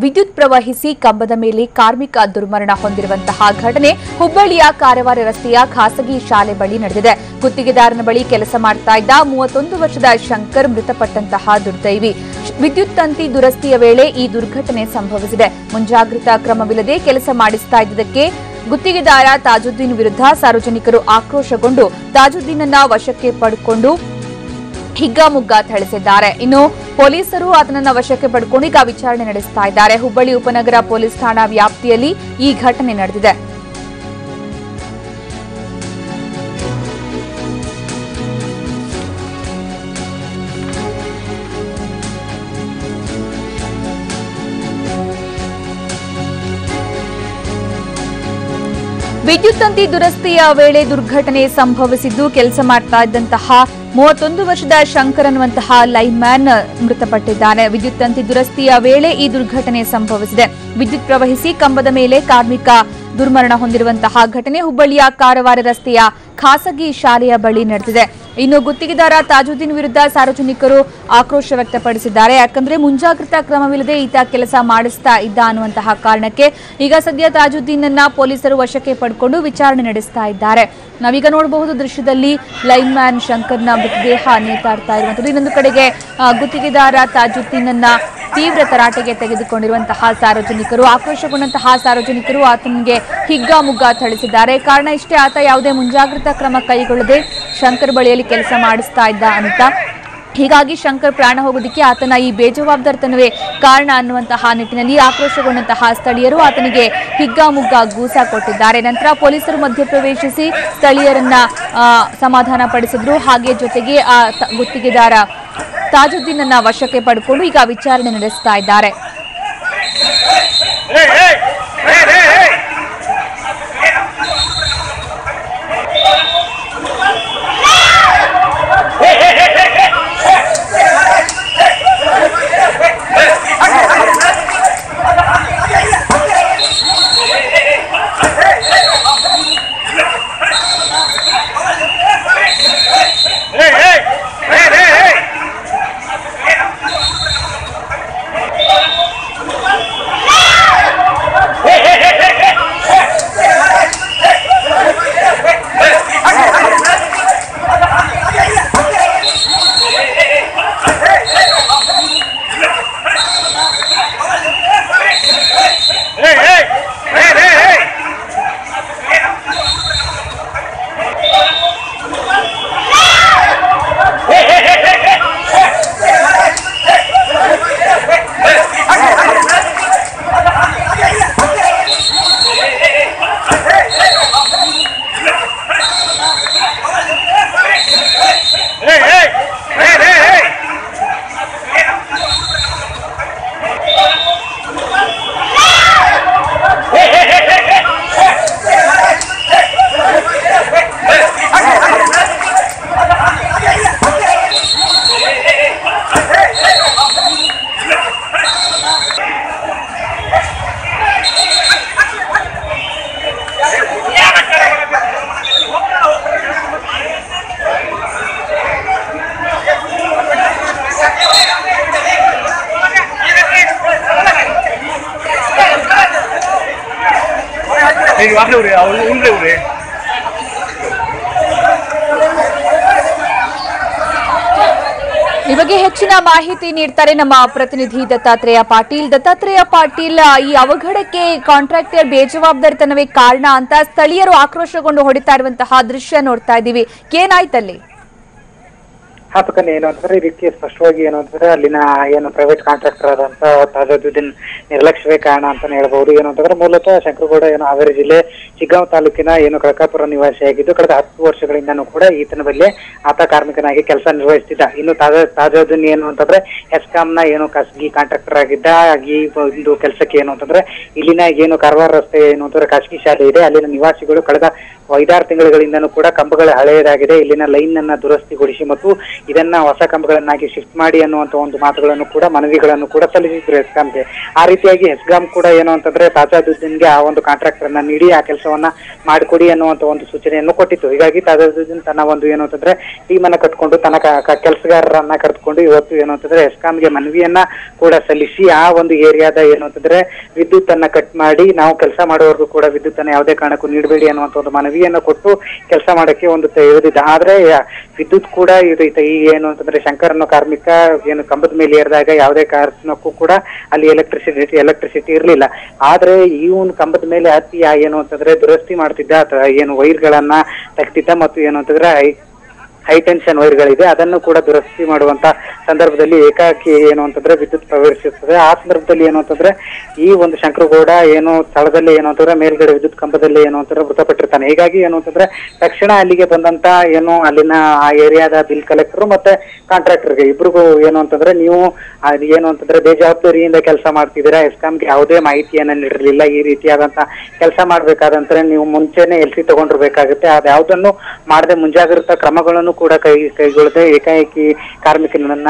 ವಿದ್ಯುತ್ ಪ್ರವಹಿಸಿ ಕಂಬದ ಮೇಲೆ ಕಾರ್ಮಿಕ ದುರ್ಮರಣ ಹೊಂದಿರುವಂತಹ ಘಟನೆ ಹುಬ್ಬಳ್ಳಿಯ ಕಾರವಾರ ರಸ್ತೆಯ ಖಾಸಗಿ ಶಾಲೆ ಬಳಿ ನಡೆದಿದೆ. ಗುತ್ತಿಗೆದಾರನ ಬಳಿ ಕೆಲಸ ಮಾಡ್ತಾ ಇದ್ದ 31 ವರ್ಷದ ಶಂಕರ್ ಮೃತಪಟ್ಟಂತಹ ದುರ್ದೈವಿ. ವಿದ್ಯುತ್ ತಂತಿ ದುರಸ್ತಿಯ ವೇಳೆ ಈ ದುರ್ಘಟನೆ ಸಂಭವಿಸಿದೆ. ಮುಂಜಾಗ್ರತಾ ಕ್ರಮವಿಲ್ಲದೆ ಕೆಲಸ ಮಾಡಿಸ್ತಾ ಇದ್ದಕ್ಕೆ ಗುತ್ತಿಗೆದಾರ ತಾಜುದ್ದೀನ್ ವಿರುದ್ಧ ಸಾರ್ವಜನಿಕರು ಆಕ್ರೋಶಗೊಂಡು ತಾಜುದ್ದೀನನ್ನ ವಶಕ್ಕೆ ಪಡೆದುಕೊಂಡು ಹಿಗ್ಗಾಮುಗ್ಗಾ ಥಳಿಸಿದ್ದಾರೆ. ಇನ್ನು ಪೊಲೀಸರು ಆತನನ್ನ ವಶಕ್ಕೆ ಪಡೆದುಕೊಂಡು ಈಗ ವಿಚಾರಣೆ ನಡೆಸ್ತಾ ಇದ್ದಾರೆ. ಹುಬ್ಬಳ್ಳಿ ಉಪನಗರ ಪೊಲೀಸ್ ಠಾಣಾ ವ್ಯಾಪ್ತಿಯಲ್ಲಿ ಈ ಘಟನೆ ನಡೆದಿದೆ. ವಿದ್ಯುತ್ ತಂತಿ ದುರಸ್ತಿಯ ವೇಳೆ ದುರ್ಘಟನೆ ಸಂಭವಿಸಿದ್ದು ಕೆಲಸ ಮಾಡ್ತಾ ಇದ್ದಂತಹ 31 ವರ್ಷದ ಶಂಕರ್ ಅನ್ನುವಂತಹ ಲೈನ್ ಮ್ಯಾನ್ ಮೃತಪಟ್ಟಿದ್ದಾನೆ. ವಿದ್ಯುತ್ ತಂತಿ ದುರಸ್ತಿಯ ವೇಳೆ ಈ ದುರ್ಘಟನೆ ಸಂಭವಿಸಿದೆ. ವಿದ್ಯುತ್ ಪ್ರವಹಿಸಿ ಕಂಬದ ಮೇಲೆ ಕಾರ್ಮಿಕ ದುರ್ಮರಣ ಹೊಂದಿರುವಂತಹ ಘಟನೆ ಹುಬ್ಬಳ್ಳಿಯ ಕಾರವಾರ ರಸ್ತೆಯ ಖಾಸಗಿ ಶಾಲೆಯ ಬಳಿ ನಡೆದಿದೆ. ಇನ್ನು ಗುತ್ತಿಗೆದಾರ ತಾಜುದ್ದೀನ್ ವಿರುದ್ಧ ಸಾರ್ವಜನಿಕರು ಆಕ್ರೋಶ ವ್ಯಕ್ತಪಡಿಸಿದ್ದಾರೆ. ಯಾಕಂದ್ರೆ ಮುಂಜಾಗ್ರತಾ ಕ್ರಮವಿಲ್ಲದೆ ಈತ ಕೆಲಸ ಮಾಡಿಸ್ತಾ ಇದ್ದ ಅನ್ನುವಂತಹ ಕಾರಣಕ್ಕೆ ಈಗ ಸದ್ಯ ತಾಜುದ್ದೀನ್ ಅನ್ನ ಪೊಲೀಸರು ವಶಕ್ಕೆ ಪಡೆದುಕೊಂಡು ವಿಚಾರಣೆ ನಡೆಸ್ತಾ ಇದ್ದಾರೆ. ನಾವೀಗ ನೋಡಬಹುದು ದೃಶ್ಯದಲ್ಲಿ ಲೈನ್ ಮ್ಯಾನ್ ಶಂಕರ್ನ ಮೃತದೇಹ ನೇತಾಡ್ತಾ ಇರುವಂತದ್ದು. ಇನ್ನೊಂದು ಕಡೆಗೆ ಗುತ್ತಿಗೆದಾರ ತಾಜುದ್ದೀನ್ ಅನ್ನ ತೀವ್ರ ತರಾಟೆಗೆ ತೆಗೆದುಕೊಂಡಿರುವಂತಹ ಸಾರ್ವಜನಿಕರು, ಆಕ್ರೋಶಗೊಂಡಂತಹ ಸಾರ್ವಜನಿಕರು ಆತನಿಗೆ ಹಿಗ್ಗಾಮುಗ್ಗಾ ಥಳಿಸಿದ್ದಾರೆ. ಕಾರಣ ಇಷ್ಟೇ, ಆತ ಯಾವುದೇ ಮುಂಜಾಗ್ರತಾ ಕ್ರಮ ಕೈಗೊಳ್ಳದೆ ಶಂಕರ್ ಬಳಿಯಲ್ಲಿ ಕೆಲಸ ಮಾಡಿಸ್ತಾ ಇದ್ದ ಅಂತ. ಹೀಗಾಗಿ ಶಂಕರ್ ಪ್ರಾಣ ಹೋಗೋದಕ್ಕೆ ಆತನ ಈ ಬೇಜವಾಬ್ದಾರಿತನವೇ ಕಾರಣ ಅನ್ನುವಂತಹ ನಿಟ್ಟಿನಲ್ಲಿ ಆಕ್ರೋಶಗೊಂಡಂತಹ ಸ್ಥಳೀಯರು ಆತನಿಗೆ ಹಿಗ್ಗಾಮುಗ್ಗಾ ಗೂಸಾ ಕೊಟ್ಟಿದ್ದಾರೆ. ನಂತರ ಪೊಲೀಸರು ಮಧ್ಯಪ್ರವೇಶಿಸಿ ಸ್ಥಳೀಯರನ್ನ ಸಮಾಧಾನ ಪಡಿಸಿದ್ರು. ಹಾಗೆ ಜೊತೆಗೆ ಆ ಗುತ್ತಿಗೆದಾರ ತಾಜುದ್ದೀನ್ ಅನ್ನ ವಶಕ್ಕೆ ಪಡೆದುಕೊಂಡು ಈಗ ವಿಚಾರಣೆ ನಡೆಸ್ತಾ ಇದ್ದಾರೆ. ಈ ಬಗ್ಗೆ ಹೆಚ್ಚಿನ ಮಾಹಿತಿ ನೀಡ್ತಾರೆ ನಮ್ಮ ಪ್ರತಿನಿಧಿ ದತ್ತಾತ್ರೇಯ ಪಾಟೀಲ್. ದತ್ತಾತ್ರೇಯ ಪಾಟೀಲ್, ಈ ಅವಘಡಕ್ಕೆ ಕಾಂಟ್ರಾಕ್ಟರ್ ಬೇಜವಾಬ್ದಾರಿತನವೇ ಕಾರಣ ಅಂತ ಸ್ಥಳೀಯರು ಆಕ್ರೋಶಗೊಂಡು ಹೊಡಿತಾ ಇರುವಂತಹ ದೃಶ್ಯ ನೋಡ್ತಾ ಇದ್ದೀವಿ. ಏನಾಯ್ತಲ್ಲಿ? ಹಾಪಕನ್ ಏನು ಅಂತಂದ್ರೆ ಈ ರೀತಿ ಸ್ಪಷ್ಟವಾಗಿ ಏನು ಅಂತಂದ್ರೆ ಅಲ್ಲಿನ ಏನು ಪ್ರೈವೇಟ್ ಕಾಂಟ್ರಾಕ್ಟರ್ ಆದಂತ ತಾಜುದ್ದೀನ್ ನಿರ್ಲಕ್ಷ್ಯವೇ ಕಾರಣ ಅಂತಾನೆ ಹೇಳ್ಬಹುದು. ಏನು ಅಂತಂದ್ರೆ ಮೂಲತಃ ಶಂಕರಗೌಡ ಏನು ಹಾವೇರಿ ಜಿಲ್ಲೆ ಚಿಗ್ಗಾಂವ್ ತಾಲೂಕಿನ ಏನು ಕಳಕಾಪುರ ನಿವಾಸಿಯಾಗಿದ್ದು ಕಳೆದ 10 ವರ್ಷಗಳಿಂದನೂ ಕೂಡ ಈತನ ಬಳಿ ಆತ ಕಾರ್ಮಿಕನಾಗಿ ಕೆಲಸ ನಿರ್ವಹಿಸ್ತಿದ್ದ. ಇನ್ನು ತಾಜುದ್ದೀನ್ ಏನು ಅಂತಂದ್ರೆ ಹೆಸ್ಕಾಂನ ಏನು ಖಾಸಗಿ ಕಾಂಟ್ರಾಕ್ಟರ್ ಆಗಿದ್ದ. ಈ ಒಂದು ಕೆಲಸಕ್ಕೆ ಏನು ಅಂತಂದ್ರೆ ಇಲ್ಲಿನ ಏನು ಕಾರವಾರ ರಸ್ತೆ ಏನು ಅಂತಂದ್ರೆ ಖಾಸಗಿ ಶಾಲೆ ಇದೆ, ಅಲ್ಲಿನ ನಿವಾಸಿಗಳು ಕಳೆದ 5-6 ತಿಂಗಳಿಂದನೂ ಕೂಡ ಕಂಬಗಳ ಹಳೆಯದಾಗಿದೆ, ಇಲ್ಲಿನ ಲೈನ್ ಅನ್ನ ದುರಸ್ತಿಗೊಳಿಸಿ ಮತ್ತು ಇದನ್ನ ಹೊಸ ಕಂಬಗಳನ್ನಾಗಿ ಶಿಫ್ಟ್ ಮಾಡಿ ಅನ್ನುವಂತ ಒಂದು ಮಾತುಗಳನ್ನು ಕೂಡ ಮನವಿಗಳನ್ನು ಕೂಡ ಸಲ್ಲಿಸಿದ್ರು ಹೆಸ್ಕಾಂಗೆ. ಆ ರೀತಿಯಾಗಿ ಹೆಸ್ಕಾಂ ಕೂಡ ಏನು ಅಂತಂದ್ರೆ ತಾಜಾದುದ್ದೀನ್ಗೆ ಆ ಒಂದು ಕಾಂಟ್ರಾಕ್ಟರ್ ಅನ್ನ ನೀಡಿ ಆ ಕೆಲಸವನ್ನ ಮಾಡಿಕೊಡಿ ಅನ್ನುವಂತ ಒಂದು ಸೂಚನೆಯನ್ನು ಕೊಟ್ಟಿತ್ತು. ಹೀಗಾಗಿ ತಾಜಾದುದ್ದೀನ್ ತನ್ನ ಒಂದು ಏನು ಅಂತಂದ್ರೆ ಟೀಮ್ ಅನ್ನ ಕಟ್ಕೊಂಡು ತನ್ನ ಕೆಲಸಗಾರರನ್ನ ಕರೆದುಕೊಂಡು ಇವತ್ತು ಏನು ಅಂತಂದ್ರೆ ಹೆಸ್ಕಾಂಗೆ ಮನವಿಯನ್ನ ಕೂಡ ಸಲ್ಲಿಸಿ ಆ ಒಂದು ಏರಿಯಾದ ಏನು ಅಂತಂದ್ರೆ ವಿದ್ಯುತ್ ಅನ್ನ ಕಟ್ ಮಾಡಿ ನಾವು ಕೆಲಸ ಮಾಡೋವರೆಗೂ ಕೂಡ ವಿದ್ಯುತ್ ಅನ್ನ ಯಾವುದೇ ಕಾರಣಕ್ಕೂ ನೀಡಬೇಡಿ ಅನ್ನುವಂತ ಒಂದು ಮನವಿಯನ್ನ ಕೊಟ್ಟು ಕೆಲಸ ಮಾಡಕ್ಕೆ ಒಂದು ಇಳಿದಿದ್ದ. ಆದ್ರೆ ವಿದ್ಯುತ್ ಕೂಡ ಇದು ಈ ಏನು ಅಂತಂದ್ರೆ ಶಂಕರ್ ಅನ್ನೋ ಕಾರ್ಮಿಕ ಏನು ಕಂಬದ ಮೇಲೆ ಏರಿದಾಗ ಯಾವುದೇ ಕಾರಣಕ್ಕೂ ಕೂಡ ಅಲ್ಲಿ ಎಲೆಕ್ಟ್ರಿಸಿಟಿ ಇರ್ಲಿಲ್ಲ. ಆದ್ರೆ ಈ ಒಂದು ಕಂಬದ ಮೇಲೆ ಹತ್ತಿ ಏನು ಅಂತಂದ್ರೆ ದುರಸ್ತಿ ಮಾಡ್ತಿದ್ದ ಏನು ವೈರ್ಗಳನ್ನ ತೆಗ್ತಿದ್ದ ಮತ್ತು ಏನು ಅಂತಂದ್ರೆ ಹೈ ಟೆನ್ಷನ್ ವೈರ್ಗಳಿದೆ ಅದನ್ನು ಕೂಡ ದುರಸ್ತಿ ಮಾಡುವಂತ ಸಂದರ್ಭದಲ್ಲಿ ಏಕಾಏಕಿ ಏನು ಅಂತಂದ್ರೆ ವಿದ್ಯುತ್ ಪ್ರವೇಶಿಸುತ್ತದೆ. ಆ ಸಂದರ್ಭದಲ್ಲಿ ಏನು ಅಂತಂದ್ರೆ ಈ ಒಂದು ಶಂಕರಗೌಡ ಏನು ಸ್ಥಳದಲ್ಲಿ ಏನು ಅಂತಂದ್ರೆ ಮೇಲ್ಗಡೆ ವಿದ್ಯುತ್ ಕಂಬದಲ್ಲಿ ಏನು ಅಂತಂದ್ರೆ ಮೃತಪಟ್ಟಿರ್ತಾನೆ. ಹೀಗಾಗಿ ಏನು ಅಂತಂದ್ರೆ ತಕ್ಷಣ ಅಲ್ಲಿಗೆ ಬಂದಂತ ಏನು ಅಲ್ಲಿನ ಆ ಏರಿಯಾದ ಬಿಲ್ ಕಲೆಕ್ಟರ್ ಮತ್ತೆ ಕಾಂಟ್ರಾಕ್ಟರ್ಗೆ ಇಬ್ರಿಗೂ ಏನು ಅಂತಂದ್ರೆ ನೀವು ಏನು ಅಂತಂದ್ರೆ ಬೇಜವಾಬ್ದಾರಿಯಿಂದ ಕೆಲಸ ಮಾಡ್ತಿದ್ದೀರಾ, ಹೆಸ್ಕಾಂಗೆ ಯಾವುದೇ ಮಾಹಿತಿಯನ್ನ ನೀಡಿರಲಿಲ್ಲ, ಈ ರೀತಿಯಾದಂತ ಕೆಲಸ ಮಾಡ್ಬೇಕಾದಂದ್ರೆ ನೀವು ಮುಂಚೆನೆ ಎಲ್ಸಿ ತಗೊಂಡಿರ್ಬೇಕಾಗುತ್ತೆ, ಅದ್ಯಾವುದನ್ನು ಮಾಡದೆ ಮುಂಜಾಗ್ರತಾ ಕ್ರಮಗಳನ್ನು ಕೂಡ ಕೈಗೊಳ್ಳದೆ ಏಕಾಏಕಿ ಕಾರ್ಮಿಕನನ್ನ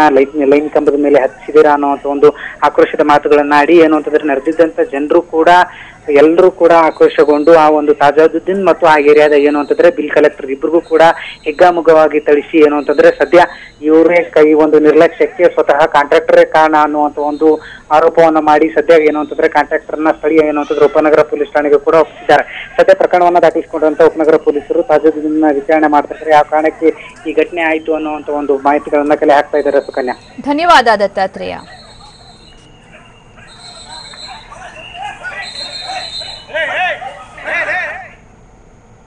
ಲೈನ್ ಕಂಬದ ಮೇಲೆ ಹಚ್ಚಿದಿರಾ ಅನ್ನುವಂತ ಒಂದು ಆಕ್ರೋಶದ ಮಾತುಗಳನ್ನ ಆಡಿ ಏನು ಅಂತಂದ್ರೆ ನಡೆದಿದ್ದಂತ ಜನರು ಕೂಡ ಎಲ್ಲರೂ ಕೂಡ ಆಕ್ರೋಶಗೊಂಡು ಆ ಒಂದು ತಾಜಾದುದ್ದೀನ್ ಮತ್ತು ಆ ಏರಿಯಾದ ಏನು ಅಂತಂದ್ರೆ ಬಿಲ್ ಕಲೆಕ್ಟರ್ ಇಬ್ಬರಿಗೂ ಕೂಡ ಹಿಗ್ಗಾಮುಗ್ಗವಾಗಿ ಥಳಿಸಿ ಏನು ಅಂತಂದ್ರೆ ಸದ್ಯ ಇವರೇ ಕೈ ಒಂದು ನಿರ್ಲಕ್ಷ್ಯಕ್ಕೆ ಸ್ವತಃ ಕಾಂಟ್ರಾಕ್ಟರೇ ಕಾರಣ ಅನ್ನುವಂತ ಒಂದು ಆರೋಪವನ್ನ ಮಾಡಿ ಸದ್ಯ ಏನು ಅಂತಂದ್ರೆ ಕಾಂಟ್ರಾಕ್ಟರ್ನ ಸ್ಥಳೀಯ ಏನು ಅಂತಂದ್ರೆ ಉಪನಗರ ಪೊಲೀಸ್ ಠಾಣೆಗೆ ಕೂಡ ಒಪ್ಪಿಸಿದ್ದಾರೆ. ಸದ್ಯ ಪ್ರಕರಣವನ್ನ ದಾಖಲಿಸಿಕೊಂಡಂತ ಉಪನಗರ ಪೊಲೀಸರು ತಾಜಾದುದ್ದೀನ್ ವಿಚಾರಣೆ ಮಾಡ್ತಾ ಇದ್ದಾರೆ. ಯಾವ ಕಾರಣಕ್ಕೆ ಈ ಘಟನೆ ಆಯ್ತು ಅನ್ನುವಂತ ಒಂದು ಮಾಹಿತಿಗಳನ್ನ ಕಲೆ ಹಾಕ್ತಾ ಇದ್ದಾರೆ. ಸುಕನ್ಯಾ, ಧನ್ಯವಾದ ದತ್ತಾತ್ರೇಯ.